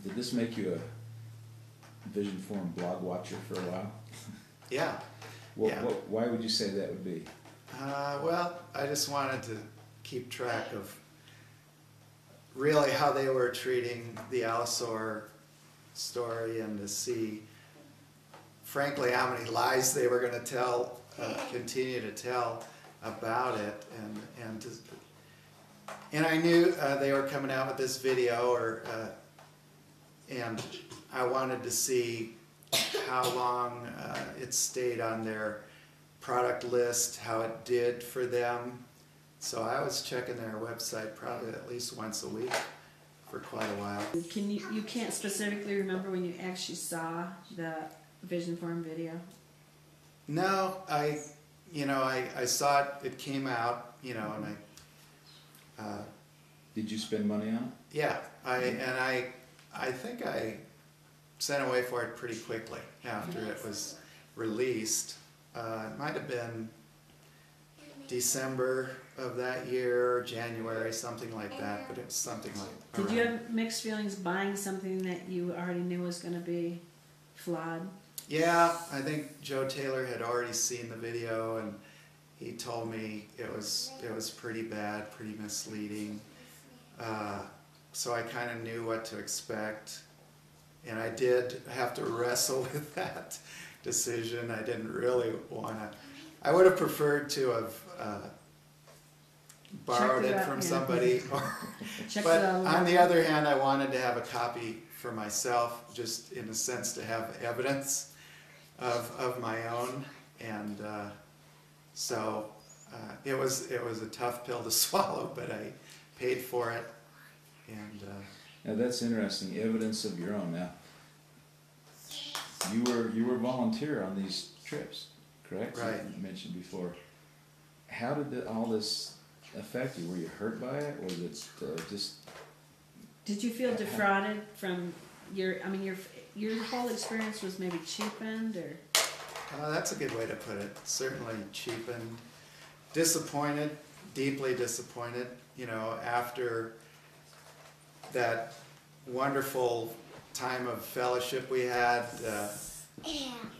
Did this make you a Vision Forum blog watcher for a while? Yeah. Why would you say that would be? Well, I just wanted to keep track of really how they were treating the Allosaur story, and to see, frankly, how many lies they were going to tell, continue to tell about it, and I knew they were coming out with this video, and I wanted to see how long it stayed on their product list, how it did for them. So I was checking their website probably at least once a week for quite a while. You can't specifically remember when you actually saw the Vision Forum video? No, I saw it came out, and Did you spend money on it? yeah, I think I sent away for it pretty quickly after it was released. It might have been December of that year, or January, something like that, but it was something like Did you have mixed feelings buying something that you already knew was going to be flawed? Yeah, I think Joe Taylor had already seen the video, and he told me it was pretty bad, pretty misleading. So I kind of knew what to expect, and I did have to wrestle with that decision. I didn't really want to. I would have preferred to have borrowed it from somebody, but on the other hand, I wanted to have a copy for myself, just in a sense to have evidence of my own, and so it was a tough pill to swallow, but I paid for it, and now that's interesting. Evidence of your own. Now, you were volunteer on these trips, correct? Right. You mentioned before. How did all this affect you? Were you hurt by it, or was it just? Did you feel defrauded from your whole experience was maybe cheapened, or? That's a good way to put it. Certainly cheapened, disappointed, deeply disappointed. After that wonderful time of fellowship we had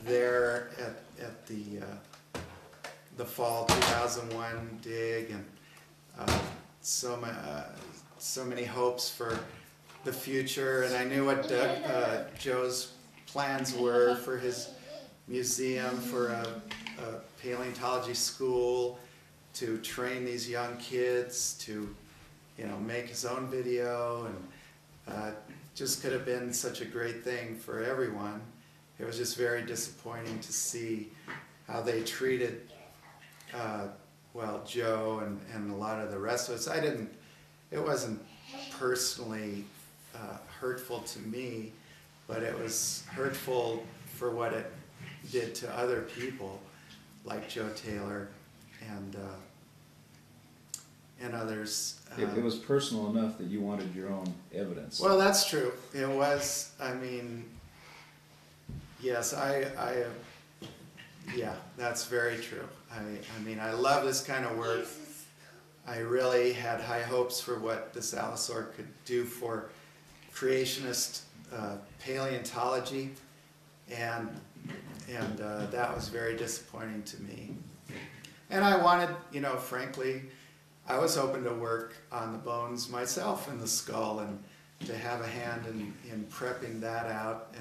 there at the fall 2001 dig, and so many hopes for the future, and I knew what Joe's plans were for his museum, for a paleontology school, to train these young kids, to make his own video, and just could have been such a great thing for everyone. It was just very disappointing to see how they treated Joe and a lot of the rest of us. It wasn't personally hurtful to me, but it was hurtful for what it did to other people like Joe Taylor and others. It was personal enough that you wanted your own evidence. Well, that's true. It was. Yes, yeah, that's very true. I love this kind of work. I really had high hopes for what this Allosaur could do for creationist paleontology, and that was very disappointing to me. And I wanted, frankly, I was hoping to work on the bones myself in the skull, and to have a hand in prepping that out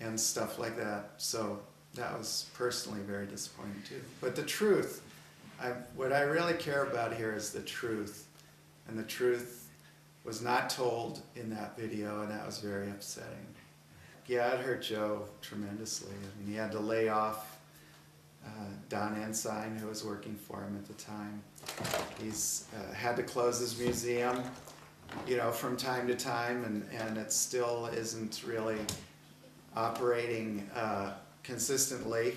and stuff like that. So that was personally very disappointing too. But the truth, what I really care about here is the truth. And the truth was not told in that video, and that was very upsetting. Yeah, it hurt Joe tremendously. He had to lay off Don Ensign, who was working for him at the time. He's had to close his museum, from time to time, and it still isn't really operating consistently.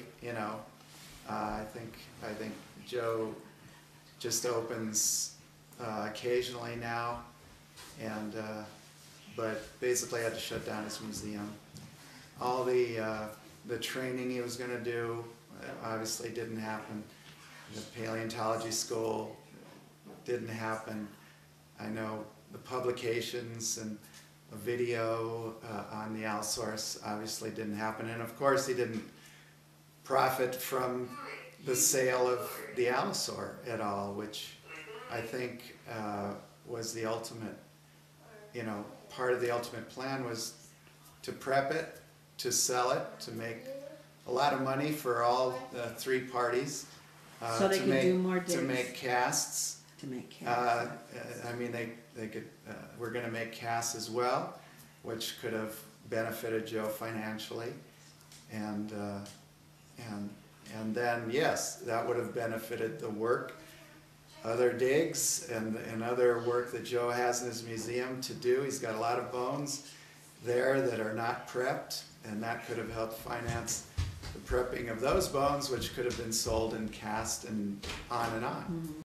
I think Joe just opens occasionally now, but basically had to shut down his museum. All the training he was going to do obviously didn't happen. The paleontology school didn't happen. I know the publications and a video on the Allosaurus obviously didn't happen. And of course he didn't profit from the sale of the Allosaur at all, which I think was the ultimate, you know, part of the ultimate plan was to prep it, to sell it, to make a lot of money for all the three parties. So they to could make, do more to digs. make casts. To make casts. I mean, they could. We're going to make casts as well, which could have benefited Joe financially, and then yes, that would have benefited the work, other digs, and other work that Joe has in his museum to do. He's got a lot of bones there that are not prepped, and that could have helped finance the prepping of those bones, which could have been sold and cast and on and on.